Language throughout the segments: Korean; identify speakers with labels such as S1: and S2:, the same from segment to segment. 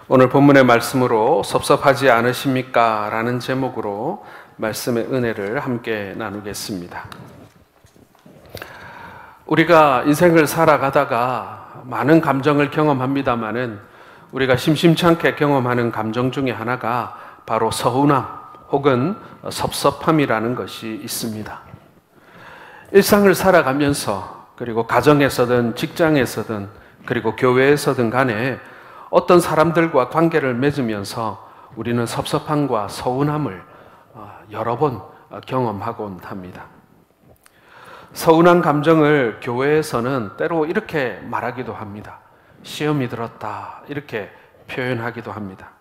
S1: 오늘 본문의 말씀으로 섭섭하지 않으십니까? 라는 제목으로 말씀의 은혜를 함께 나누겠습니다. 우리가 인생을 살아가다가 많은 감정을 경험합니다마는 우리가 심심찮게 경험하는 감정 중에 하나가 바로 서운함 혹은 섭섭함이라는 것이 있습니다. 일상을 살아가면서 그리고 가정에서든 직장에서든 그리고 교회에서든 간에 어떤 사람들과 관계를 맺으면서 우리는 섭섭함과 서운함을 여러 번 경험하곤 합니다. 서운한 감정을 교회에서는 때로 이렇게 말하기도 합니다. 시험이 들었다 이렇게 표현하기도 합니다.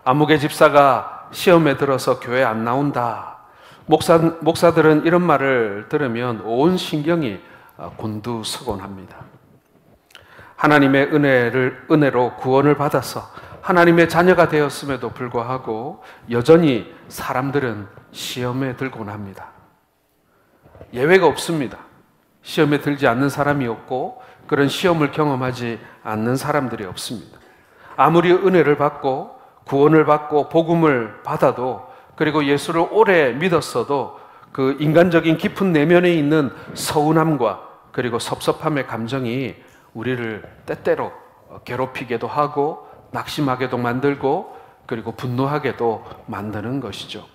S1: 아무개 집사가 시험에 들어서 교회 안 나온다. 목사들은 이런 말을 들으면 온 신경이 곤두서곤 합니다. 하나님의 은혜로 구원을 받아서 하나님의 자녀가 되었음에도 불구하고 여전히 사람들은 시험에 들곤 합니다. 예외가 없습니다. 시험에 들지 않는 사람이 없고 그런 시험을 경험하지 않는 사람들이 없습니다. 아무리 은혜를 받고 구원을 받고 복음을 받아도 그리고 예수를 오래 믿었어도 그 인간적인 깊은 내면에 있는 서운함과 그리고 섭섭함의 감정이 우리를 때때로 괴롭히기도 하고 낙심하게도 만들고 그리고 분노하게도 만드는 것이죠.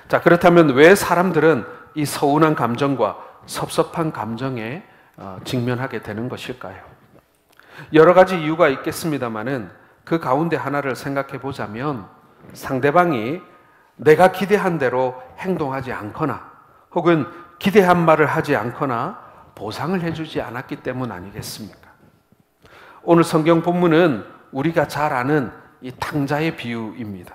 S1: 자, 그렇다면 왜 사람들은 이 서운한 감정과 섭섭한 감정에 직면하게 되는 것일까요? 여러 가지 이유가 있겠습니다만은 그 가운데 하나를 생각해 보자면 상대방이 내가 기대한 대로 행동하지 않거나 혹은 기대한 말을 하지 않거나 보상을 해주지 않았기 때문 아니겠습니까? 오늘 성경 본문은 우리가 잘 아는 이 탕자의 비유입니다.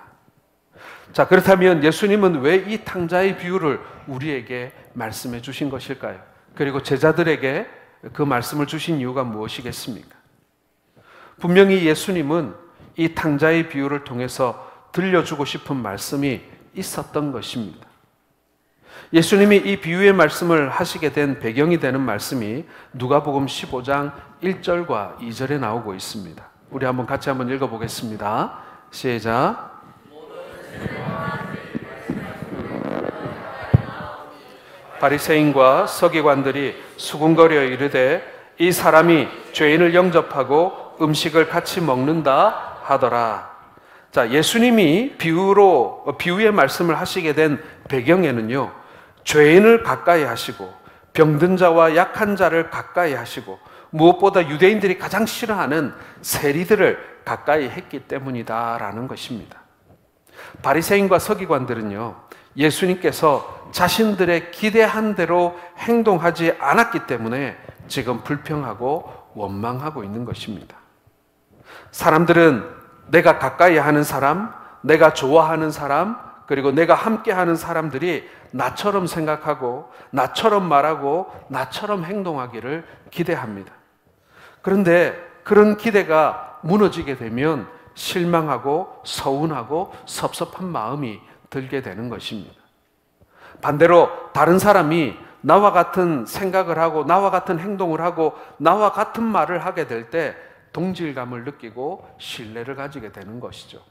S1: 자, 그렇다면 예수님은 왜 이 탕자의 비유를 우리에게 말씀해 주신 것일까요? 그리고 제자들에게 그 말씀을 주신 이유가 무엇이겠습니까? 분명히 예수님은 이 탕자의 비유를 통해서 들려주고 싶은 말씀이 있었던 것입니다. 예수님이 이 비유의 말씀을 하시게 된 배경이 되는 말씀이 누가복음 15장 1절과 2절에 나오고 있습니다. 우리 같이 한번 읽어보겠습니다. 시작. 바리새인과 서기관들이 수군거려 이르되 이 사람이 죄인을 영접하고 음식을 같이 먹는다 하더라. 자, 예수님이 비유의 말씀을 하시게 된 배경에는요, 죄인을 가까이 하시고 병든 자와 약한 자를 가까이 하시고 무엇보다 유대인들이 가장 싫어하는 세리들을 가까이 했기 때문이다라는 것입니다. 바리새인과 서기관들은요, 예수님께서 자신들의 기대한 대로 행동하지 않았기 때문에 지금 불평하고 원망하고 있는 것입니다. 사람들은 내가 가까이 하는 사람, 내가 좋아하는 사람, 그리고 내가 함께하는 사람들이 나처럼 생각하고 나처럼 말하고 나처럼 행동하기를 기대합니다. 그런데 그런 기대가 무너지게 되면 실망하고 서운하고 섭섭한 마음이 들게 되는 것입니다. 반대로 다른 사람이 나와 같은 생각을 하고 나와 같은 행동을 하고 나와 같은 말을 하게 될 때 동질감을 느끼고 신뢰를 가지게 되는 것이죠.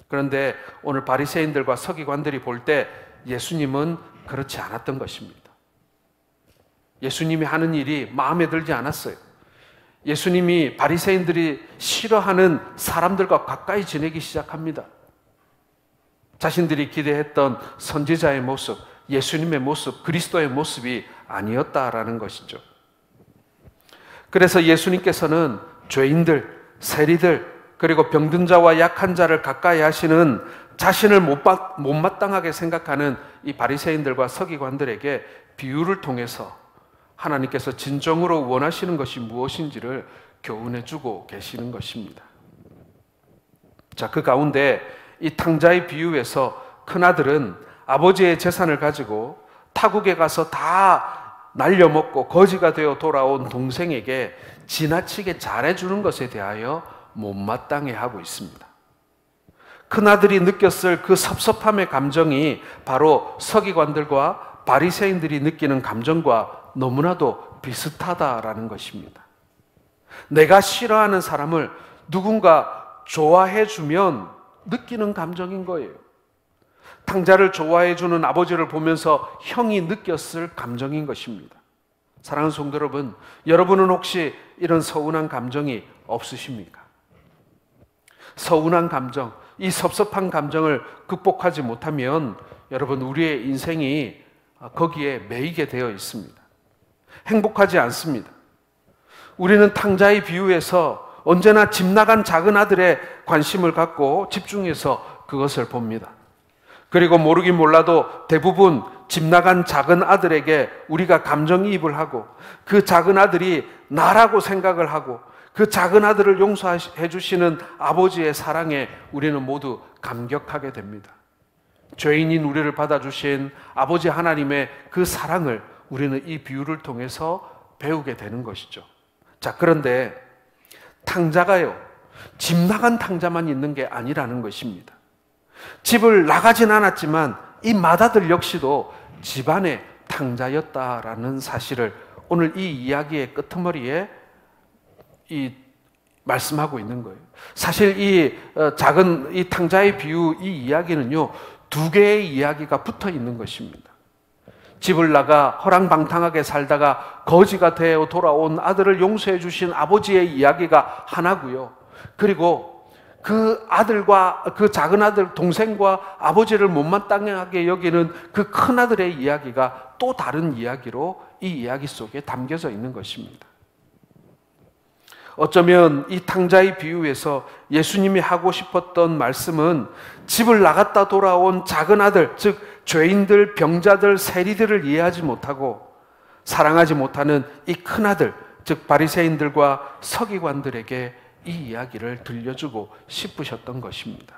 S1: 그런데 오늘 바리새인들과 서기관들이 볼 때 예수님은 그렇지 않았던 것입니다. 예수님이 하는 일이 마음에 들지 않았어요. 예수님이 바리새인들이 싫어하는 사람들과 가까이 지내기 시작합니다. 자신들이 기대했던 선지자의 모습, 예수님의 모습, 그리스도의 모습이 아니었다라는 것이죠. 그래서 예수님께서는 죄인들, 세리들, 그리고 병든 자와 약한 자를 가까이 하시는 자신을 못마땅하게 생각하는 이 바리새인들과 서기관들에게 비유를 통해서 하나님께서 진정으로 원하시는 것이 무엇인지를 교훈해 주고 계시는 것입니다. 자, 그 가운데 이 탕자의 비유에서 큰아들은 아버지의 재산을 가지고 타국에 가서 다 날려먹고 거지가 되어 돌아온 동생에게 지나치게 잘해주는 것에 대하여 못마땅해 하고 있습니다. 큰아들이 느꼈을 그 섭섭함의 감정이 바로 서기관들과 바리새인들이 느끼는 감정과 너무나도 비슷하다라는 것입니다. 내가 싫어하는 사람을 누군가 좋아해주면 느끼는 감정인 거예요. 탕자를 좋아해주는 아버지를 보면서 형이 느꼈을 감정인 것입니다. 사랑하는 성도 여러분, 여러분은 혹시 이런 서운한 감정이 없으십니까? 서운한 감정, 이 섭섭한 감정을 극복하지 못하면 여러분, 우리의 인생이 거기에 매이게 되어 있습니다. 행복하지 않습니다. 우리는 탕자의 비유에서 언제나 집 나간 작은 아들의 관심을 갖고 집중해서 그것을 봅니다. 그리고 모르긴 몰라도 대부분 집 나간 작은 아들에게 우리가 감정이입을 하고 그 작은 아들이 나라고 생각을 하고 그 작은 아들을 용서해 주시는 아버지의 사랑에 우리는 모두 감격하게 됩니다. 죄인인 우리를 받아주신 아버지 하나님의 그 사랑을 우리는 이 비유를 통해서 배우게 되는 것이죠. 자, 그런데 탕자가요, 집 나간 탕자만 있는 게 아니라는 것입니다. 집을 나가진 않았지만 이 맏아들 역시도 집안의 탕자였다라는 사실을 오늘 이 이야기의 끄트머리에 말씀하고 있는 거예요. 사실 이 작은 이 탕자의 비유, 이 이야기는요, 두 개의 이야기가 붙어 있는 것입니다. 집을 나가 허랑방탕하게 살다가 거지가 되어 돌아온 아들을 용서해 주신 아버지의 이야기가 하나고요. 그리고 그 아들과 그 작은 아들 동생과 아버지를 못마땅하게 여기는 그 큰 아들의 이야기가 또 다른 이야기로 이 이야기 속에 담겨져 있는 것입니다. 어쩌면 이 탕자의 비유에서 예수님이 하고 싶었던 말씀은 집을 나갔다 돌아온 작은 아들, 즉 죄인들, 병자들, 세리들을 이해하지 못하고 사랑하지 못하는 이 큰 아들, 즉 바리새인들과 서기관들에게 이 이야기를 들려주고 싶으셨던 것입니다.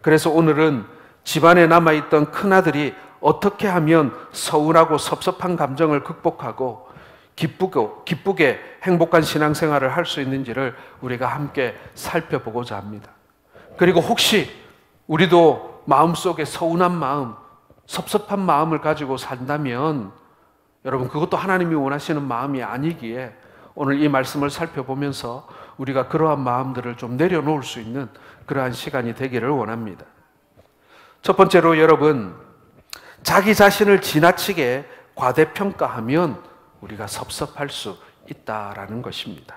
S1: 그래서 오늘은 집안에 남아있던 큰 아들이 어떻게 하면 서운하고 섭섭한 감정을 극복하고 기쁘게 행복한 신앙생활을 할 수 있는지를 우리가 함께 살펴보고자 합니다. 그리고 혹시 우리도 마음속에 서운한 마음, 섭섭한 마음을 가지고 산다면 여러분, 그것도 하나님이 원하시는 마음이 아니기에 오늘 이 말씀을 살펴보면서 우리가 그러한 마음들을 좀 내려놓을 수 있는 그러한 시간이 되기를 원합니다. 첫 번째로 여러분, 자기 자신을 지나치게 과대평가하면 우리가 섭섭할 수 있다라는 것입니다.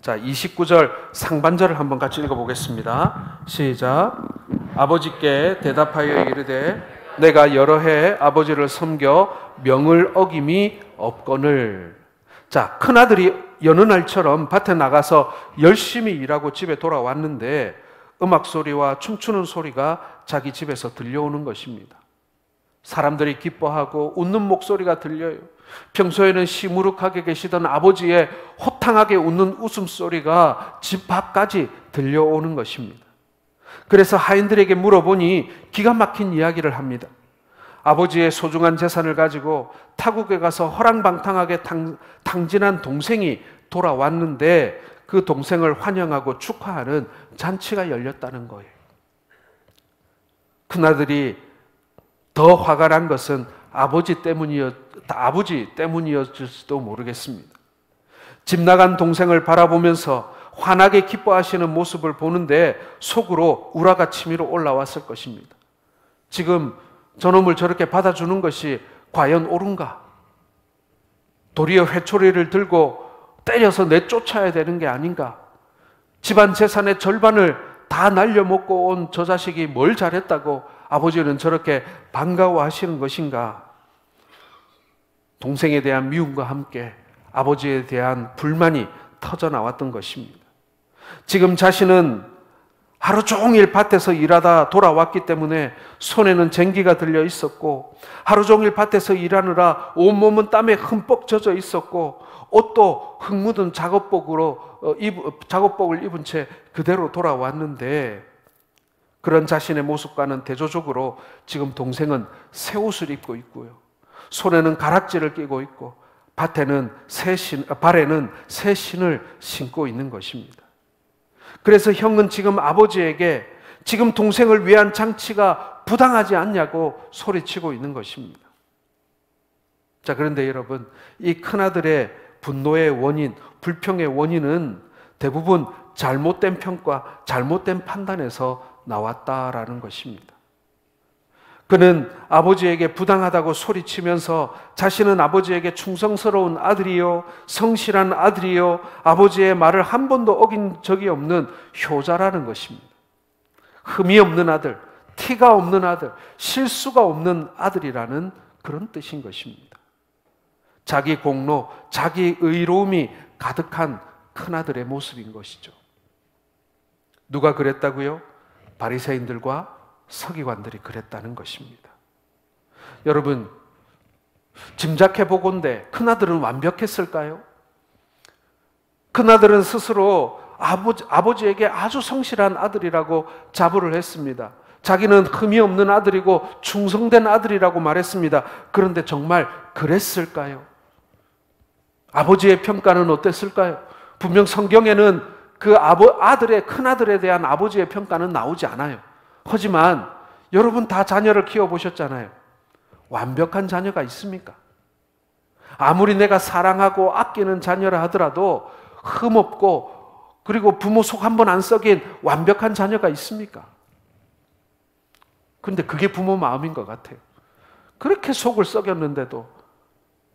S1: 자, 29절 상반절을 한번 같이 읽어보겠습니다. 시작. 아버지께 대답하여 이르되 내가 여러 해 아버지를 섬겨 명을 어김이 없거늘. 자, 큰아들이 여느 날처럼 밭에 나가서 열심히 일하고 집에 돌아왔는데 음악 소리와 춤추는 소리가 자기 집에서 들려오는 것입니다. 사람들이 기뻐하고 웃는 목소리가 들려요. 평소에는 시무룩하게 계시던 아버지의 호탕하게 웃는 웃음소리가 집 밖까지 들려오는 것입니다. 그래서 하인들에게 물어보니 기가 막힌 이야기를 합니다. 아버지의 소중한 재산을 가지고 타국에 가서 허랑방탕하게 탕진한 동생이 돌아왔는데 그 동생을 환영하고 축하하는 잔치가 열렸다는 거예요. 큰아들이 더 화가 난 것은 아버지 때문이었을지도 모르겠습니다. 집 나간 동생을 바라보면서 환하게 기뻐하시는 모습을 보는데 속으로 우라가 치밀어 올라왔을 것입니다. 지금 저놈을 저렇게 받아주는 것이 과연 옳은가? 도리어 회초리를 들고 때려서 내쫓아야 되는 게 아닌가? 집안 재산의 절반을 다 날려먹고 온 저 자식이 뭘 잘했다고 아버지는 저렇게 반가워하시는 것인가? 동생에 대한 미움과 함께 아버지에 대한 불만이 터져나왔던 것입니다. 지금 자신은 하루 종일 밭에서 일하다 돌아왔기 때문에 손에는 쟁기가 들려 있었고 하루 종일 밭에서 일하느라 온몸은 땀에 흠뻑 젖어 있었고 옷도 흙 묻은 작업복을 입은 채 그대로 돌아왔는데 그런 자신의 모습과는 대조적으로 지금 동생은 새 옷을 입고 있고요. 손에는 가락지를 끼고 있고 발에는 새 신을 신고 있는 것입니다. 그래서 형은 지금 아버지에게 지금 동생을 위한 장치가 부당하지 않냐고 소리치고 있는 것입니다. 자, 그런데 여러분, 이 큰아들의 분노의 원인, 불평의 원인은 대부분 잘못된 평가, 잘못된 판단에서 나왔다라는 것입니다. 그는 아버지에게 부당하다고 소리치면서 자신은 아버지에게 충성스러운 아들이요, 성실한 아들이요, 아버지의 말을 한 번도 어긴 적이 없는 효자라는 것입니다. 흠이 없는 아들, 티가 없는 아들, 실수가 없는 아들이라는 그런 뜻인 것입니다. 자기 공로, 자기 의로움이 가득한 큰아들의 모습인 것이죠. 누가 그랬다고요? 바리새인들과 서기관들이 그랬다는 것입니다. 여러분, 짐작해 보건대 큰아들은 완벽했을까요? 큰아들은 스스로 아버지에게 아주 성실한 아들이라고 자부를 했습니다. 자기는 흠이 없는 아들이고 충성된 아들이라고 말했습니다. 그런데 정말 그랬을까요? 아버지의 평가는 어땠을까요? 분명 성경에는 그 큰아들에 대한 아버지의 평가는 나오지 않아요. 하지만 여러분 다 자녀를 키워보셨잖아요. 완벽한 자녀가 있습니까? 아무리 내가 사랑하고 아끼는 자녀라 하더라도 흠없고 그리고 부모 속 한 번 안 썩인 완벽한 자녀가 있습니까? 그런데 그게 부모 마음인 것 같아요. 그렇게 속을 썩였는데도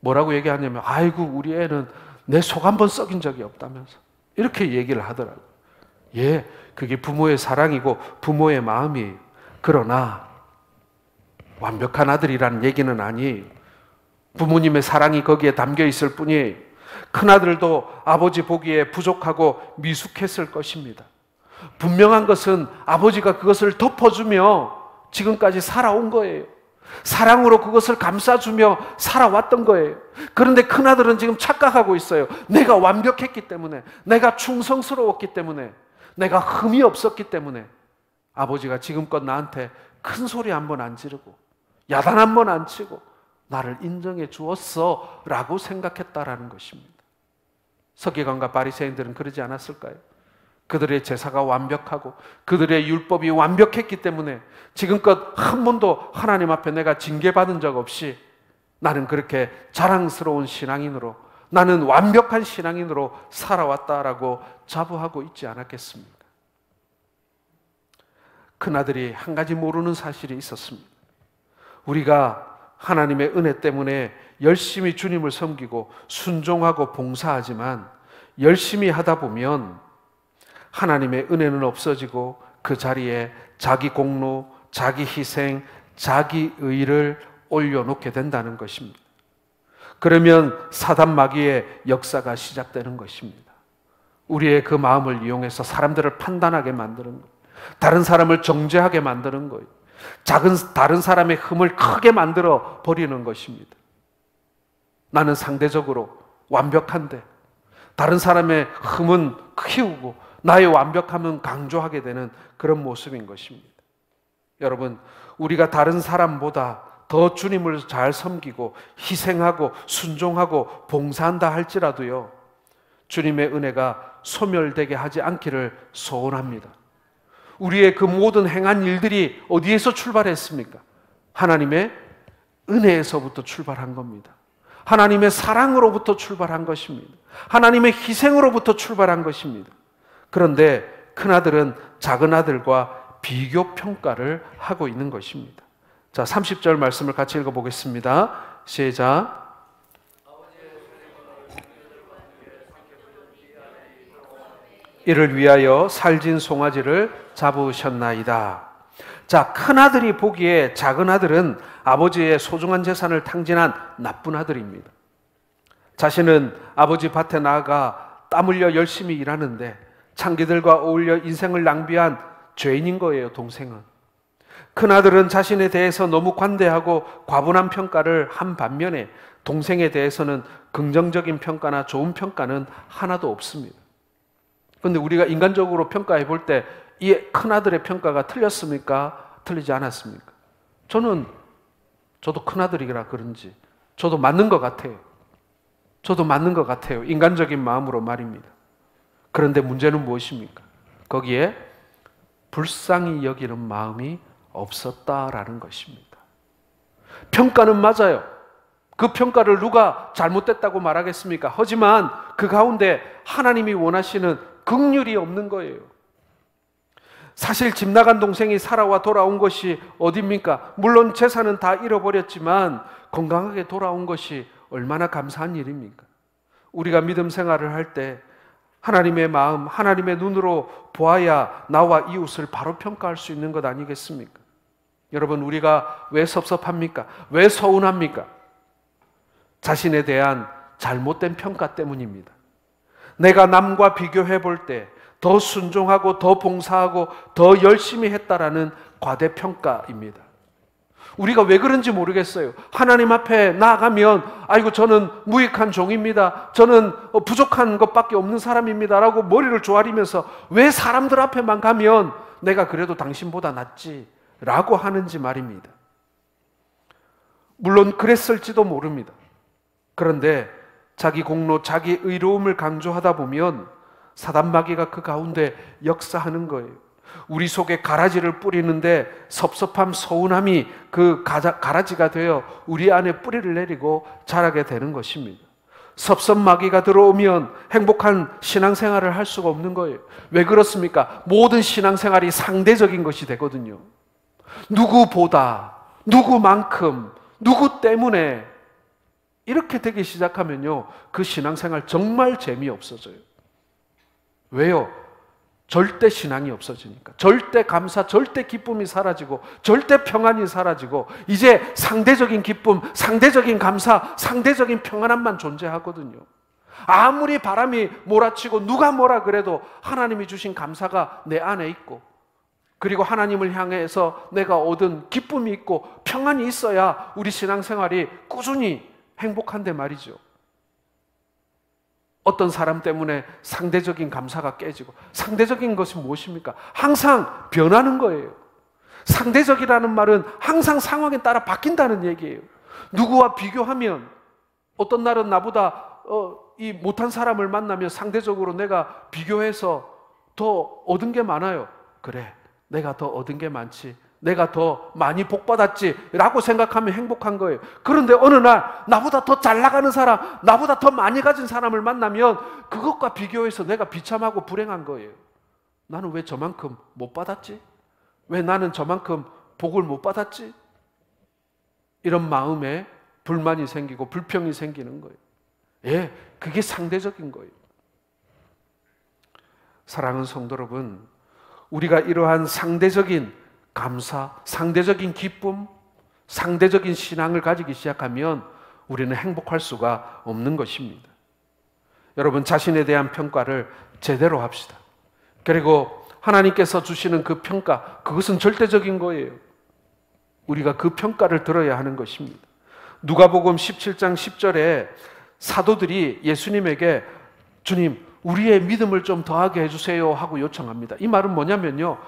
S1: 뭐라고 얘기하냐면 아이고 우리 애는 내 속 한 번 썩인 적이 없다면서 이렇게 얘기를 하더라고요. 예, 그게 부모의 사랑이고 부모의 마음이에요. 그러나 완벽한 아들이라는 얘기는 아니에요. 부모님의 사랑이 거기에 담겨 있을 뿐이에요. 큰아들도 아버지 보기에 부족하고 미숙했을 것입니다. 분명한 것은 아버지가 그것을 덮어주며 지금까지 살아온 거예요. 사랑으로 그것을 감싸주며 살아왔던 거예요. 그런데 큰아들은 지금 착각하고 있어요. 내가 완벽했기 때문에, 내가 충성스러웠기 때문에, 내가 흠이 없었기 때문에 아버지가 지금껏 나한테 큰 소리 한 번 안 지르고 야단 한 번 안 치고 나를 인정해 주었어 라고 생각했다라는 것입니다. 서기관과 바리새인들은 그러지 않았을까요? 그들의 제사가 완벽하고 그들의 율법이 완벽했기 때문에 지금껏 한 번도 하나님 앞에 내가 징계받은 적 없이 나는 그렇게 자랑스러운 신앙인으로, 나는 완벽한 신앙인으로 살아왔다라고 자부하고 있지 않았겠습니까? 큰아들이 한 가지 모르는 사실이 있었습니다. 우리가 하나님의 은혜 때문에 열심히 주님을 섬기고 순종하고 봉사하지만 열심히 하다 보면 하나님의 은혜는 없어지고 그 자리에 자기 공로, 자기 희생, 자기 의를 올려놓게 된다는 것입니다. 그러면 사단 마귀의 역사가 시작되는 것입니다. 우리의 그 마음을 이용해서 사람들을 판단하게 만드는 거예요. 다른 사람을 정죄하게 만드는 거예요. 다른 사람의 흠을 크게 만들어 버리는 것입니다. 나는 상대적으로 완벽한데 다른 사람의 흠은 키우고 나의 완벽함은 강조하게 되는 그런 모습인 것입니다. 여러분, 우리가 다른 사람보다 더 주님을 잘 섬기고 희생하고 순종하고 봉사한다 할지라도요, 주님의 은혜가 소멸되게 하지 않기를 소원합니다. 우리의 그 모든 행한 일들이 어디에서 출발했습니까? 하나님의 은혜에서부터 출발한 겁니다. 하나님의 사랑으로부터 출발한 것입니다. 하나님의 희생으로부터 출발한 것입니다. 그런데 큰아들은 작은아들과 비교 평가를 하고 있는 것입니다. 자, 30절 말씀을 같이 읽어보겠습니다. 시작. 이를 위하여 살진 송아지를 잡으셨나이다. 자, 큰아들이 보기에 작은아들은 아버지의 소중한 재산을 탕진한 나쁜 아들입니다. 자신은 아버지 밭에 나아가 땀 흘려 열심히 일하는데 창기들과 어울려 인생을 낭비한 죄인인 거예요, 동생은. 큰아들은 자신에 대해서 너무 관대하고 과분한 평가를 한 반면에 동생에 대해서는 긍정적인 평가나 좋은 평가는 하나도 없습니다. 그런데 우리가 인간적으로 평가해 볼 때 이 큰아들의 평가가 틀렸습니까? 틀리지 않았습니까? 저도 큰아들이라 그런지 저도 맞는 것 같아요. 저도 맞는 것 같아요. 인간적인 마음으로 말입니다. 그런데 문제는 무엇입니까? 거기에 불쌍히 여기는 마음이 없었다라는 것입니다. 평가는 맞아요. 그 평가를 누가 잘못됐다고 말하겠습니까? 하지만 그 가운데 하나님이 원하시는 긍휼이 없는 거예요. 사실 집 나간 동생이 살아와 돌아온 것이 어딥니까? 물론 재산은 다 잃어버렸지만 건강하게 돌아온 것이 얼마나 감사한 일입니까? 우리가 믿음 생활을 할 때 하나님의 마음, 하나님의 눈으로 보아야 나와 이웃을 바로 평가할 수 있는 것 아니겠습니까? 여러분, 우리가 왜 섭섭합니까? 왜 서운합니까? 자신에 대한 잘못된 평가 때문입니다. 내가 남과 비교해 볼 때 더 순종하고 더 봉사하고 더 열심히 했다라는 과대평가입니다. 우리가 왜 그런지 모르겠어요. 하나님 앞에 나아가면 아이고 저는 무익한 종입니다. 저는 부족한 것밖에 없는 사람입니다 라고 머리를 조아리면서 왜 사람들 앞에만 가면 내가 그래도 당신보다 낫지 라고 하는지 말입니다. 물론 그랬을지도 모릅니다. 그런데 자기 공로, 자기 의로움을 강조하다 보면 사단 마귀가 그 가운데 역사하는 거예요. 우리 속에 가라지를 뿌리는데 섭섭함, 서운함이 그 가라지가 되어 우리 안에 뿌리를 내리고 자라게 되는 것입니다. 섭섭마귀가 들어오면 행복한 신앙생활을 할 수가 없는 거예요. 왜 그렇습니까? 모든 신앙생활이 상대적인 것이 되거든요. 누구보다, 누구만큼, 누구 때문에 이렇게 되기 시작하면요, 그 신앙생활 정말 재미없어져요. 왜요? 절대 신앙이 없어지니까. 절대 감사, 절대 기쁨이 사라지고 절대 평안이 사라지고 이제 상대적인 기쁨, 상대적인 감사, 상대적인 평안함만 존재하거든요. 아무리 바람이 몰아치고 누가 뭐라 그래도 하나님이 주신 감사가 내 안에 있고, 그리고 하나님을 향해서 내가 얻은 기쁨이 있고 평안이 있어야 우리 신앙생활이 꾸준히 행복한데 말이죠. 어떤 사람 때문에 상대적인 감사가 깨지고, 상대적인 것이 무엇입니까? 항상 변하는 거예요. 상대적이라는 말은 항상 상황에 따라 바뀐다는 얘기예요. 누구와 비교하면 어떤 날은 나보다 이 못한 사람을 만나면 상대적으로 내가 비교해서 더 얻은 게 많아요. 그래, 내가 더 얻은 게 많지, 내가 더 많이 복받았지 라고 생각하면 행복한 거예요. 그런데 어느 날 나보다 더 잘 나가는 사람, 나보다 더 많이 가진 사람을 만나면 그것과 비교해서 내가 비참하고 불행한 거예요. 나는 왜 저만큼 못 받았지? 왜 나는 저만큼 복을 못 받았지? 이런 마음에 불만이 생기고 불평이 생기는 거예요. 예, 그게 상대적인 거예요. 사랑하는 성도 여러분, 우리가 이러한 상대적인 감사, 상대적인 기쁨, 상대적인 신앙을 가지기 시작하면 우리는 행복할 수가 없는 것입니다. 여러분, 자신에 대한 평가를 제대로 합시다. 그리고 하나님께서 주시는 그 평가, 그것은 절대적인 거예요. 우리가 그 평가를 들어야 하는 것입니다. 누가복음 17장 10절에 사도들이 예수님에게 주님, 우리의 믿음을 좀 더하게 해주세요 하고 요청합니다. 이 말은 뭐냐면요,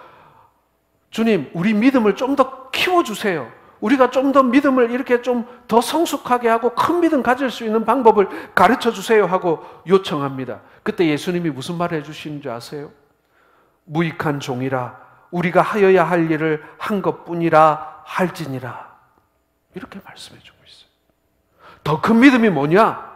S1: 주님, 우리 믿음을 좀 더 키워주세요. 우리가 좀 더 믿음을 이렇게 좀 더 성숙하게 하고 큰 믿음 가질 수 있는 방법을 가르쳐 주세요 하고 요청합니다. 그때 예수님이 무슨 말을 해주시는 줄 아세요? 무익한 종이라, 우리가 하여야 할 일을 한 것뿐이라 할지니라, 이렇게 말씀해 주고 있어요. 더 큰 믿음이 뭐냐?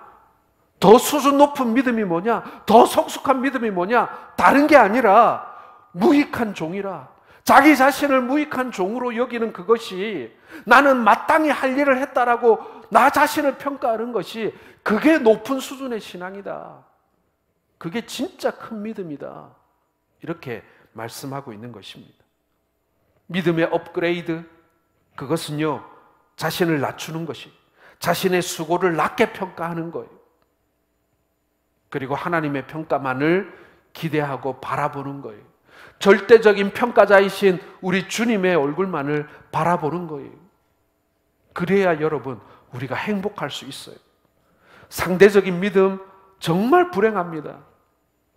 S1: 더 수준 높은 믿음이 뭐냐? 더 성숙한 믿음이 뭐냐? 다른 게 아니라 무익한 종이라, 자기 자신을 무익한 종으로 여기는 그것이, 나는 마땅히 할 일을 했다라고 나 자신을 평가하는 것이, 그게 높은 수준의 신앙이다. 그게 진짜 큰 믿음이다. 이렇게 말씀하고 있는 것입니다. 믿음의 업그레이드, 그것은요, 자신을 낮추는 것이, 자신의 수고를 낮게 평가하는 거예요. 그리고 하나님의 평가만을 기대하고 바라보는 거예요. 절대적인 평가자이신 우리 주님의 얼굴만을 바라보는 거예요. 그래야 여러분, 우리가 행복할 수 있어요. 상대적인 믿음 정말 불행합니다.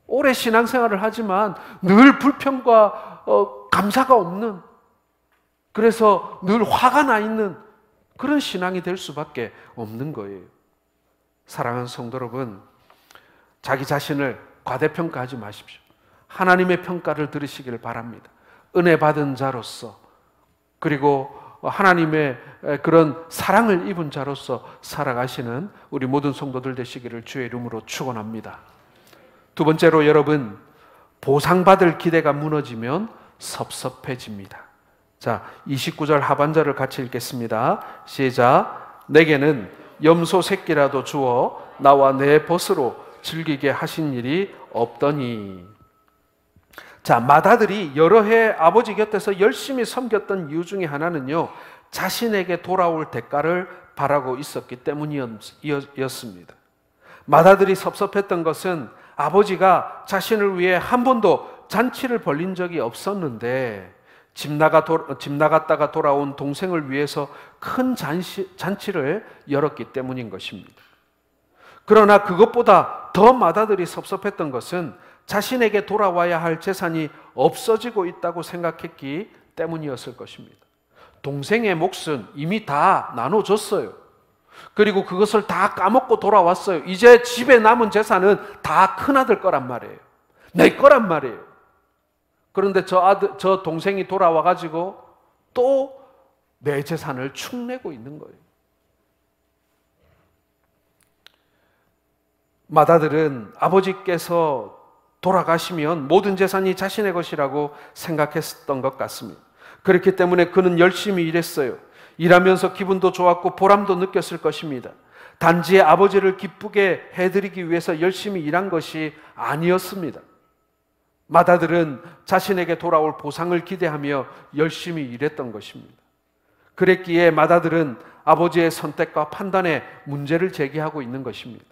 S1: 오래 신앙생활을 하지만 늘 불평과 감사가 없는, 그래서 늘 화가 나 있는 그런 신앙이 될 수밖에 없는 거예요. 사랑하는 성도 여러분, 자기 자신을 과대평가하지 마십시오. 하나님의 평가를 들으시기를 바랍니다. 은혜 받은 자로서, 그리고 하나님의 그런 사랑을 입은 자로서 살아가시는 우리 모든 성도들 되시기를 주의 이름으로 축원합니다. 두 번째로, 여러분, 보상받을 기대가 무너지면 섭섭해집니다. 자, 29절 하반절을 같이 읽겠습니다. 시작. 내게는 염소 새끼라도 주어 나와 내 벗으로 즐기게 하신 일이 없더니. 자, 맏아들이 여러 해 아버지 곁에서 열심히 섬겼던 이유 중에 하나는요, 자신에게 돌아올 대가를 바라고 있었기 때문이었습니다. 맏아들이 섭섭했던 것은 아버지가 자신을 위해 한 번도 잔치를 벌린 적이 없었는데 집 나갔다가 돌아온 동생을 위해서 큰 잔치를 열었기 때문인 것입니다. 그러나 그것보다 더 맏아들이 섭섭했던 것은 자신에게 돌아와야 할 재산이 없어지고 있다고 생각했기 때문이었을 것입니다. 동생의 몫은 이미 다 나눠줬어요. 그리고 그것을 다 까먹고 돌아왔어요. 이제 집에 남은 재산은 다 큰아들 거란 말이에요. 내 거란 말이에요. 그런데 저 동생이 돌아와가지고 또 내 재산을 축내고 있는 거예요. 맏아들은 아버지께서 돌아가시면 모든 재산이 자신의 것이라고 생각했던 것 같습니다. 그렇기 때문에 그는 열심히 일했어요. 일하면서 기분도 좋았고 보람도 느꼈을 것입니다. 단지 아버지를 기쁘게 해드리기 위해서 열심히 일한 것이 아니었습니다. 맏아들은 자신에게 돌아올 보상을 기대하며 열심히 일했던 것입니다. 그랬기에 맏아들은 아버지의 선택과 판단에 문제를 제기하고 있는 것입니다.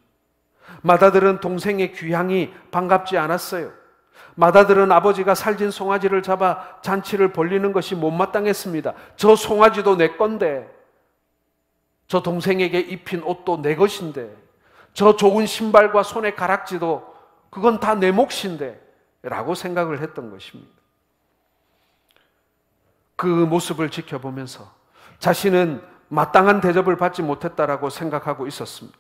S1: 맏아들은 동생의 귀향이 반갑지 않았어요. 맏아들은 아버지가 살진 송아지를 잡아 잔치를 벌리는 것이 못마땅했습니다. 저 송아지도 내 건데, 저 동생에게 입힌 옷도 내 것인데, 저 좋은 신발과 손의 가락지도 그건 다 내 몫인데 라고 생각을 했던 것입니다. 그 모습을 지켜보면서 자신은 마땅한 대접을 받지 못했다라고 생각하고 있었습니다.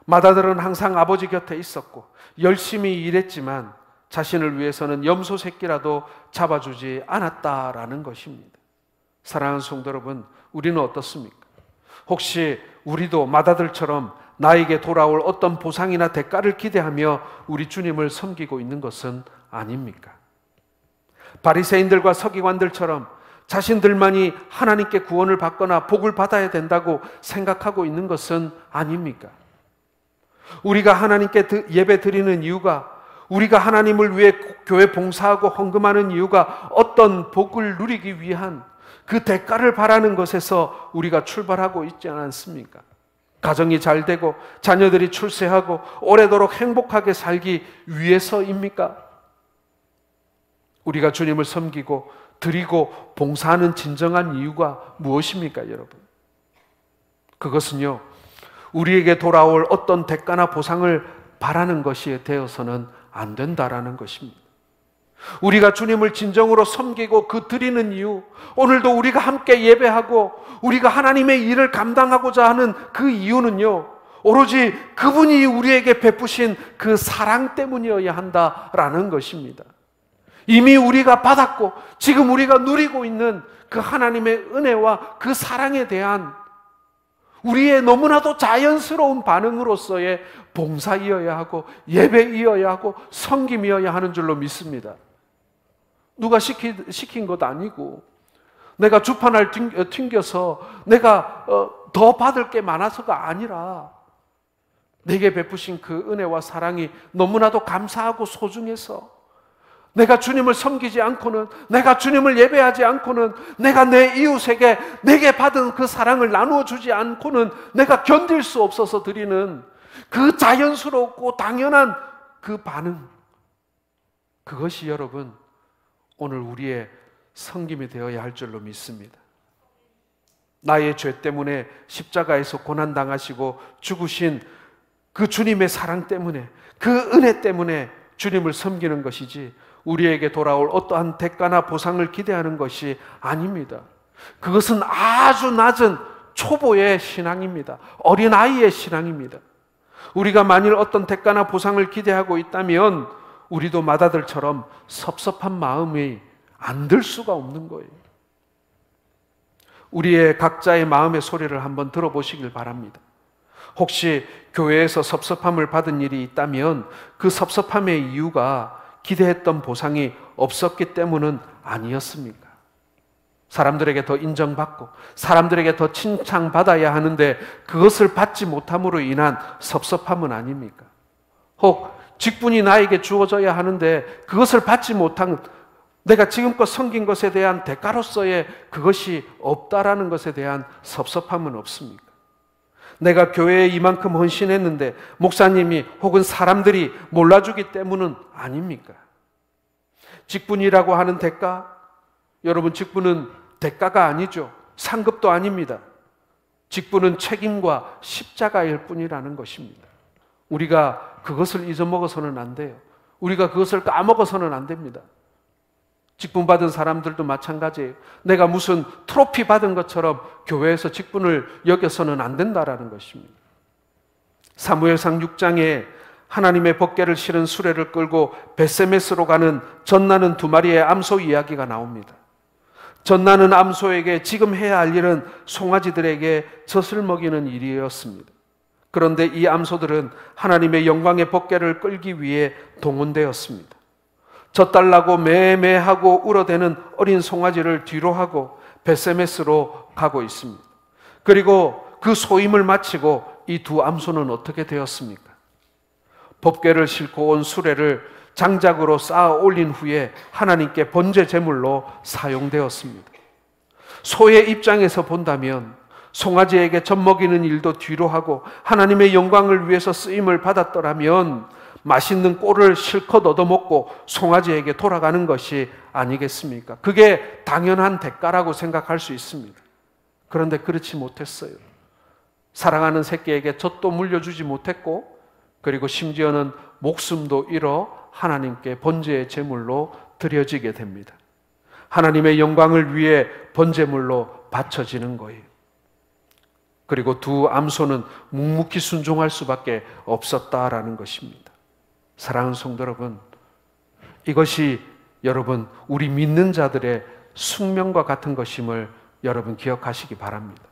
S1: 맏아들은 항상 아버지 곁에 있었고 열심히 일했지만 자신을 위해서는 염소 새끼라도 잡아주지 않았다라는 것입니다. 사랑하는 성도 여러분, 우리는 어떻습니까? 혹시 우리도 맏아들처럼 나에게 돌아올 어떤 보상이나 대가를 기대하며 우리 주님을 섬기고 있는 것은 아닙니까? 바리새인들과 서기관들처럼 자신들만이 하나님께 구원을 받거나 복을 받아야 된다고 생각하고 있는 것은 아닙니까? 우리가 하나님께 예배 드리는 이유가, 우리가 하나님을 위해 교회 봉사하고 헌금하는 이유가 어떤 복을 누리기 위한 그 대가를 바라는 것에서 우리가 출발하고 있지 않습니까? 가정이 잘 되고 자녀들이 출세하고 오래도록 행복하게 살기 위해서입니까? 우리가 주님을 섬기고 드리고 봉사하는 진정한 이유가 무엇입니까, 여러분? 그것은요, 우리에게 돌아올 어떤 대가나 보상을 바라는 것이 되어서는 안 된다라는 것입니다. 우리가 주님을 진정으로 섬기고 그 드리는 이유, 오늘도 우리가 함께 예배하고 우리가 하나님의 일을 감당하고자 하는 그 이유는요, 오로지 그분이 우리에게 베푸신 그 사랑 때문이어야 한다라는 것입니다. 이미 우리가 받았고 지금 우리가 누리고 있는 그 하나님의 은혜와 그 사랑에 대한 우리의 너무나도 자연스러운 반응으로서의 봉사이어야 하고 예배이어야 하고 섬김이어야 하는 줄로 믿습니다. 누가 시킨 것 아니고 내가 주판을 튕겨서 내가 더 받을 게 많아서가 아니라 내게 베푸신 그 은혜와 사랑이 너무나도 감사하고 소중해서 내가 주님을 섬기지 않고는, 내가 주님을 예배하지 않고는, 내가 내 이웃에게 내게 받은 그 사랑을 나누어 주지 않고는 내가 견딜 수 없어서 드리는 그 자연스럽고 당연한 그 반응, 그것이 여러분 오늘 우리의 섬김이 되어야 할 줄로 믿습니다. 나의 죄 때문에 십자가에서 고난당하시고 죽으신 그 주님의 사랑 때문에, 그 은혜 때문에 주님을 섬기는 것이지 우리에게 돌아올 어떠한 대가나 보상을 기대하는 것이 아닙니다. 그것은 아주 낮은 초보의 신앙입니다. 어린아이의 신앙입니다. 우리가 만일 어떤 대가나 보상을 기대하고 있다면 우리도 맏아들처럼 섭섭한 마음이 안 들 수가 없는 거예요. 우리의 각자의 마음의 소리를 한번 들어보시길 바랍니다. 혹시 교회에서 섭섭함을 받은 일이 있다면 그 섭섭함의 이유가 기대했던 보상이 없었기 때문은 아니었습니까? 사람들에게 더 인정받고 사람들에게 더 칭찬받아야 하는데 그것을 받지 못함으로 인한 섭섭함은 아닙니까? 혹 직분이 나에게 주어져야 하는데 그것을 받지 못한, 내가 지금껏 섬긴 것에 대한 대가로서의 그것이 없다라는 것에 대한 섭섭함은 없습니까? 내가 교회에 이만큼 헌신했는데 목사님이 혹은 사람들이 몰라주기 때문은 아닙니까? 직분이라고 하는 대가, 여러분, 직분은 대가가 아니죠. 상급도 아닙니다. 직분은 책임과 십자가일 뿐이라는 것입니다. 우리가 그것을 잊어먹어서는 안 돼요. 우리가 그것을 까먹어서는 안 됩니다. 직분 받은 사람들도 마찬가지예요. 내가 무슨 트로피 받은 것처럼 교회에서 직분을 여겨서는 안 된다라는 것입니다. 사무엘상 6장에 하나님의 법궤를 실은 수레를 끌고 벳세메스로 가는 젖나는 두 마리의 암소 이야기가 나옵니다. 젖나는 암소에게 지금 해야 할 일은 송아지들에게 젖을 먹이는 일이었습니다. 그런데 이 암소들은 하나님의 영광의 법궤를 끌기 위해 동원되었습니다. 젖달라고 매매하고 울어대는 어린 송아지를 뒤로 하고 벳세메스로 가고 있습니다. 그리고 그 소임을 마치고 이 두 암소는 어떻게 되었습니까? 법궤를 싣고 온 수레를 장작으로 쌓아 올린 후에 하나님께 번제 제물로 사용되었습니다. 소의 입장에서 본다면 송아지에게 젖 먹이는 일도 뒤로 하고 하나님의 영광을 위해서 쓰임을 받았더라면 맛있는 꼴을 실컷 얻어먹고 송아지에게 돌아가는 것이 아니겠습니까? 그게 당연한 대가라고 생각할 수 있습니다. 그런데 그렇지 못했어요. 사랑하는 새끼에게 젖도 물려주지 못했고, 그리고 심지어는 목숨도 잃어 하나님께 번제의 제물로 드려지게 됩니다. 하나님의 영광을 위해 번제물로 바쳐지는 거예요. 그리고 두 암소는 묵묵히 순종할 수밖에 없었다라는 것입니다. 사랑하는 성도 여러분, 이것이 여러분 우리 믿는 자들의 숙명과 같은 것임을 여러분 기억하시기 바랍니다.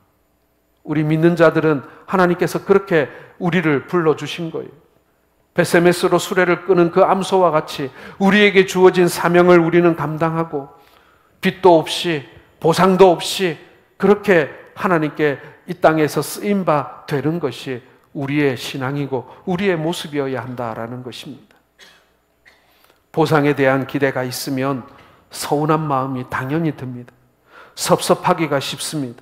S1: 우리 믿는 자들은 하나님께서 그렇게 우리를 불러주신 거예요. 벳세메스로 수레를 끄는 그 암소와 같이 우리에게 주어진 사명을 우리는 감당하고 빚도 없이 보상도 없이 그렇게 하나님께 이 땅에서 쓰임바 되는 것이 우리의 신앙이고 우리의 모습이어야 한다라는 것입니다. 보상에 대한 기대가 있으면 서운한 마음이 당연히 듭니다. 섭섭하기가 쉽습니다.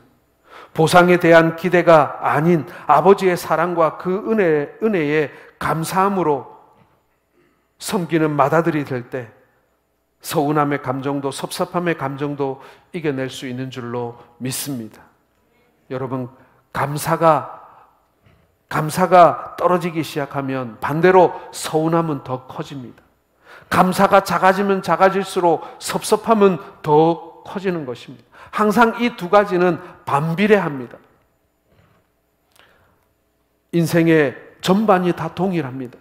S1: 보상에 대한 기대가 아닌 아버지의 사랑과 그 은혜에 감사함으로 섬기는 맏아들이 될 때 서운함의 감정도 섭섭함의 감정도 이겨낼 수 있는 줄로 믿습니다. 여러분, 감사가 떨어지기 시작하면 반대로 서운함은 더 커집니다. 감사가 작아지면 작아질수록 섭섭함은 더 커지는 것입니다. 항상 이 두 가지는 반비례합니다. 인생의 전반이 다 동일합니다.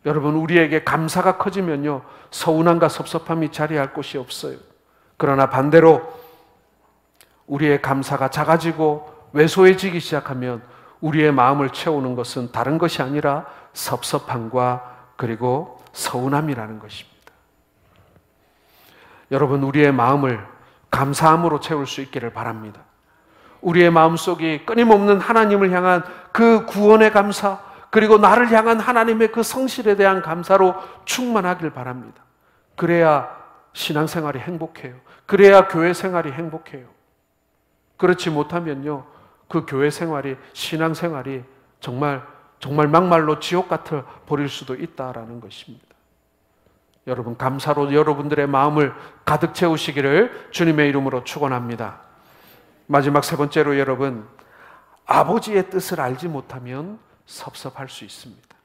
S1: 여러분, 우리에게 감사가 커지면요, 서운함과 섭섭함이 자리할 곳이 없어요. 그러나 반대로 우리의 감사가 작아지고 왜소해지기 시작하면 우리의 마음을 채우는 것은 다른 것이 아니라 섭섭함과 그리고 서운함이라는 것입니다. 여러분, 우리의 마음을 감사함으로 채울 수 있기를 바랍니다. 우리의 마음속이 끊임없는 하나님을 향한 그 구원의 감사, 그리고 나를 향한 하나님의 그 성실에 대한 감사로 충만하길 바랍니다. 그래야 신앙생활이 행복해요. 그래야 교회 생활이 행복해요. 그렇지 못하면요, 그 교회 생활이, 신앙생활이 정말 막말로 지옥 같아 버릴 수도 있다라는 것입니다. 여러분, 감사로 여러분들의 마음을 가득 채우시기를 주님의 이름으로 축원합니다. 마지막 세 번째로, 여러분, 아버지의 뜻을 알지 못하면 섭섭할 수 있습니다.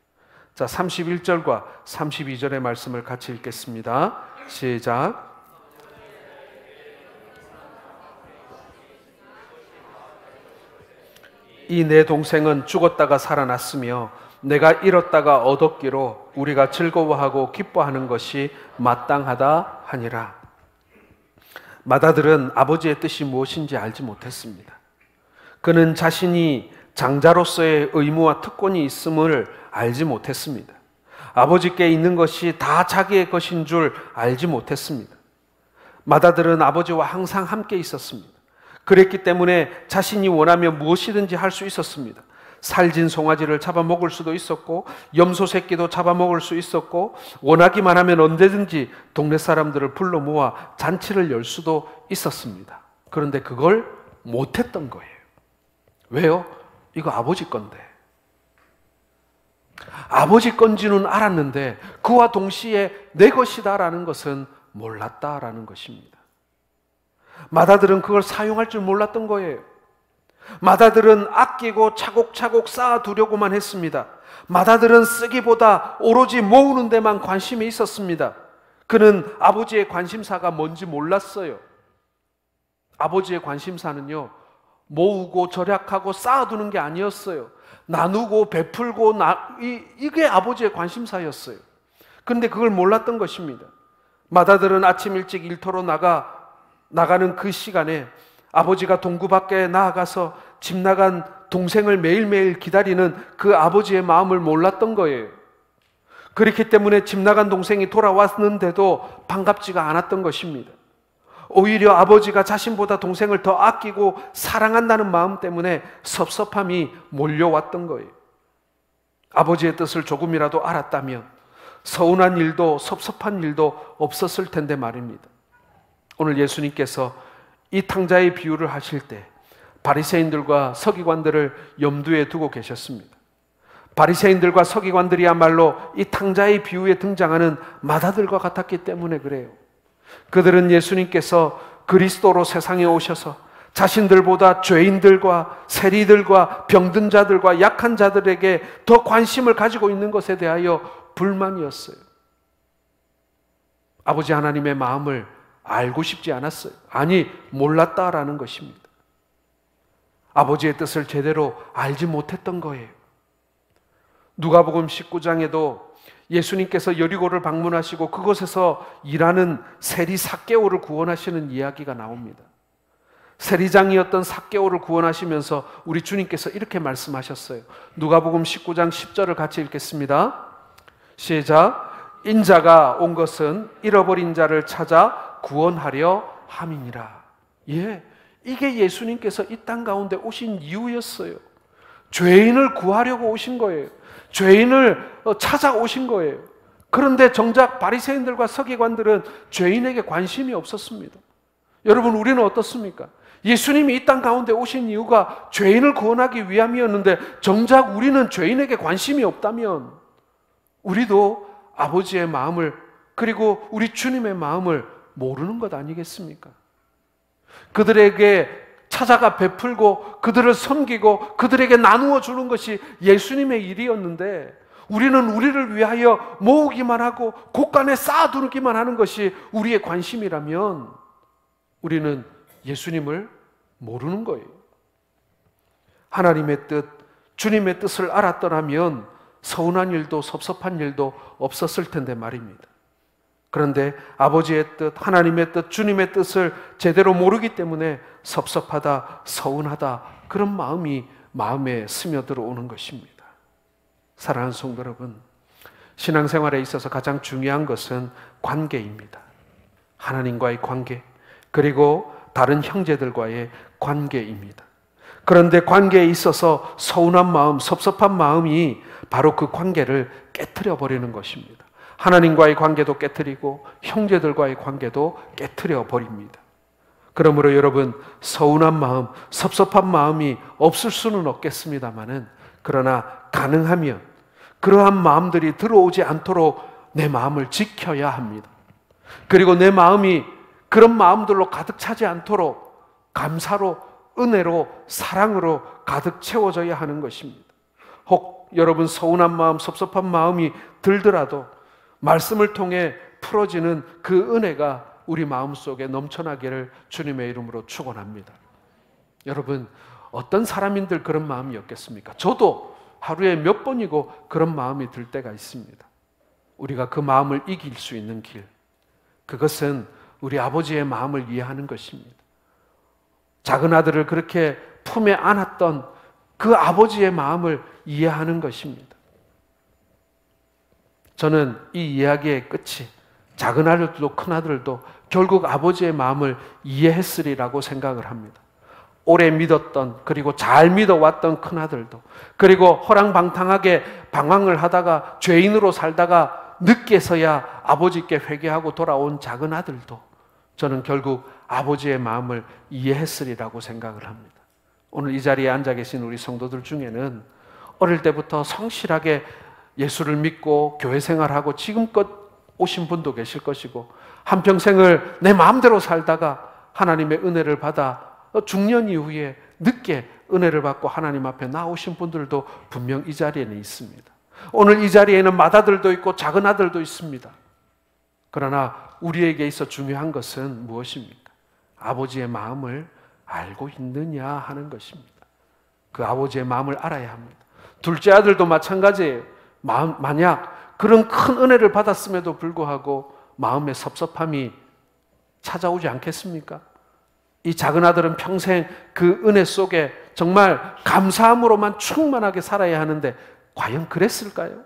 S1: 자, 31절과 32절의 말씀을 같이 읽겠습니다. 시작. 이 내 동생은 죽었다가 살아났으며 내가 잃었다가 얻었기로 우리가 즐거워하고 기뻐하는 것이 마땅하다 하니라. 맏아들은 아버지의 뜻이 무엇인지 알지 못했습니다. 그는 자신이 장자로서의 의무와 특권이 있음을 알지 못했습니다. 아버지께 있는 것이 다 자기의 것인 줄 알지 못했습니다. 맏아들은 아버지와 항상 함께 있었습니다. 그랬기 때문에 자신이 원하면 무엇이든지 할 수 있었습니다. 살진 송아지를 잡아먹을 수도 있었고, 염소 새끼도 잡아먹을 수 있었고, 원하기만 하면 언제든지 동네 사람들을 불러 모아 잔치를 열 수도 있었습니다. 그런데 그걸 못했던 거예요. 왜요? 이거 아버지 건데. 아버지 건지는 알았는데 그와 동시에 내 것이다라는 것은 몰랐다라는 것입니다. 맏아들은 그걸 사용할 줄 몰랐던 거예요. 맏아들은 아끼고 차곡차곡 쌓아두려고만 했습니다. 맏아들은 쓰기보다 오로지 모으는 데만 관심이 있었습니다. 그는 아버지의 관심사가 뭔지 몰랐어요. 아버지의 관심사는요, 모으고 절약하고 쌓아두는 게 아니었어요. 나누고 베풀고 이게 아버지의 관심사였어요. 그런데 그걸 몰랐던 것입니다. 맏아들은 아침 일찍 일터로 나가는 그 시간에 아버지가 동구 밖에 나아가서 집 나간 동생을 매일매일 기다리는 그 아버지의 마음을 몰랐던 거예요. 그렇기 때문에 집 나간 동생이 돌아왔는데도 반갑지가 않았던 것입니다. 오히려 아버지가 자신보다 동생을 더 아끼고 사랑한다는 마음 때문에 섭섭함이 몰려왔던 거예요. 아버지의 뜻을 조금이라도 알았다면 서운한 일도 섭섭한 일도 없었을 텐데 말입니다. 오늘 예수님께서 이 탕자의 비유를 하실 때 바리새인들과 서기관들을 염두에 두고 계셨습니다. 바리새인들과 서기관들이야말로 이 탕자의 비유에 등장하는 맏아들과 같았기 때문에 그래요. 그들은 예수님께서 그리스도로 세상에 오셔서 자신들보다 죄인들과 세리들과 병든 자들과 약한 자들에게 더 관심을 가지고 있는 것에 대하여 불만이었어요. 아버지 하나님의 마음을 알고 싶지 않았어요. 아니, 몰랐다라는 것입니다. 아버지의 뜻을 제대로 알지 못했던 거예요. 누가복음 19장에도 예수님께서 여리고를 방문하시고 그곳에서 일하는 세리 삭개오를 구원하시는 이야기가 나옵니다. 세리장이었던 삭개오를 구원하시면서 우리 주님께서 이렇게 말씀하셨어요. 누가복음 19장 10절을 같이 읽겠습니다. 시작. 인자가 온 것은 잃어버린 자를 찾아 구원하려 함이니라. 예, 이게 예수님께서 이 땅 가운데 오신 이유였어요. 죄인을 구하려고 오신 거예요. 죄인을 찾아오신 거예요. 그런데 정작 바리새인들과 서기관들은 죄인에게 관심이 없었습니다. 여러분, 우리는 어떻습니까? 예수님이 이 땅 가운데 오신 이유가 죄인을 구원하기 위함이었는데 정작 우리는 죄인에게 관심이 없다면 우리도 아버지의 마음을, 그리고 우리 주님의 마음을 모르는 것 아니겠습니까? 그들에게 찾아가 베풀고 그들을 섬기고 그들에게 나누어 주는 것이 예수님의 일이었는데 우리는 우리를 위하여 모으기만 하고 곳간에 쌓아두기만 하는 것이 우리의 관심이라면 우리는 예수님을 모르는 거예요. 하나님의 뜻, 주님의 뜻을 알았더라면 서운한 일도 섭섭한 일도 없었을 텐데 말입니다. 그런데 아버지의 뜻, 하나님의 뜻, 주님의 뜻을 제대로 모르기 때문에 섭섭하다, 서운하다, 그런 마음에 스며들어오는 것입니다. 사랑하는 성도 여러분, 신앙생활에 있어서 가장 중요한 것은 관계입니다. 하나님과의 관계, 그리고 다른 형제들과의 관계입니다. 그런데 관계에 있어서 서운한 마음, 섭섭한 마음이 바로 그 관계를 깨트려 버리는 것입니다. 하나님과의 관계도 깨트리고 형제들과의 관계도 깨트려 버립니다. 그러므로 여러분, 서운한 마음, 섭섭한 마음이 없을 수는 없겠습니다만은, 그러나 가능하면 그러한 마음들이 들어오지 않도록 내 마음을 지켜야 합니다. 그리고 내 마음이 그런 마음들로 가득 차지 않도록 감사로, 은혜로, 사랑으로 가득 채워져야 하는 것입니다. 혹 여러분 서운한 마음, 섭섭한 마음이 들더라도 말씀을 통해 풀어지는 그 은혜가 우리 마음속에 넘쳐나기를 주님의 이름으로 축원합니다. 여러분, 어떤 사람인들 그런 마음이 없겠습니까? 저도 하루에 몇 번이고 그런 마음이 들 때가 있습니다. 우리가 그 마음을 이길 수 있는 길, 그것은 우리 아버지의 마음을 이해하는 것입니다. 작은 아들을 그렇게 품에 안았던 그 아버지의 마음을 이해하는 것입니다. 저는 이 이야기의 끝이 작은 아들도 큰 아들도 결국 아버지의 마음을 이해했으리라고 생각을 합니다. 오래 믿었던, 그리고 잘 믿어왔던 큰 아들도, 그리고 허랑방탕하게 방황을 하다가 죄인으로 살다가 늦게서야 아버지께 회개하고 돌아온 작은 아들도 저는 결국 아버지의 마음을 이해했으리라고 생각을 합니다. 오늘 이 자리에 앉아 계신 우리 성도들 중에는 어릴 때부터 성실하게 예수를 믿고 교회 생활하고 지금껏 오신 분도 계실 것이고, 한평생을 내 마음대로 살다가 하나님의 은혜를 받아 중년 이후에 늦게 은혜를 받고 하나님 앞에 나오신 분들도 분명 이 자리에는 있습니다. 오늘 이 자리에는 맏아들도 있고 작은 아들도 있습니다. 그러나 우리에게 있어 중요한 것은 무엇입니까? 아버지의 마음을 알고 있느냐 하는 것입니다. 그 아버지의 마음을 알아야 합니다. 둘째 아들도 마찬가지예요. 만약 그런 큰 은혜를 받았음에도 불구하고 마음의 섭섭함이 찾아오지 않겠습니까? 이 작은 아들은 평생 그 은혜 속에 정말 감사함으로만 충만하게 살아야 하는데 과연 그랬을까요?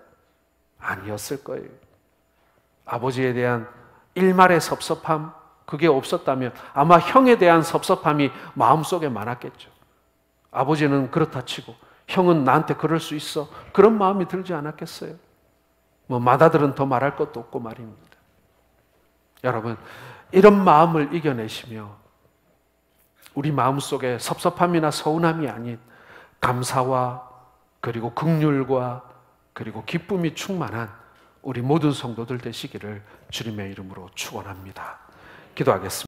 S1: 아니었을 거예요. 아버지에 대한 일말의 섭섭함, 그게 없었다면 아마 형에 대한 섭섭함이 마음속에 많았겠죠. 아버지는 그렇다 치고 형은 나한테 그럴 수 있어, 그런 마음이 들지 않았겠어요? 맏아들은 더 말할 것도 없고 말입니다. 여러분, 이런 마음을 이겨내시며 우리 마음속에 섭섭함이나 서운함이 아닌 감사와 그리고 긍휼과 그리고 기쁨이 충만한 우리 모든 성도들 되시기를 주님의 이름으로 축원합니다. 기도하겠습니다.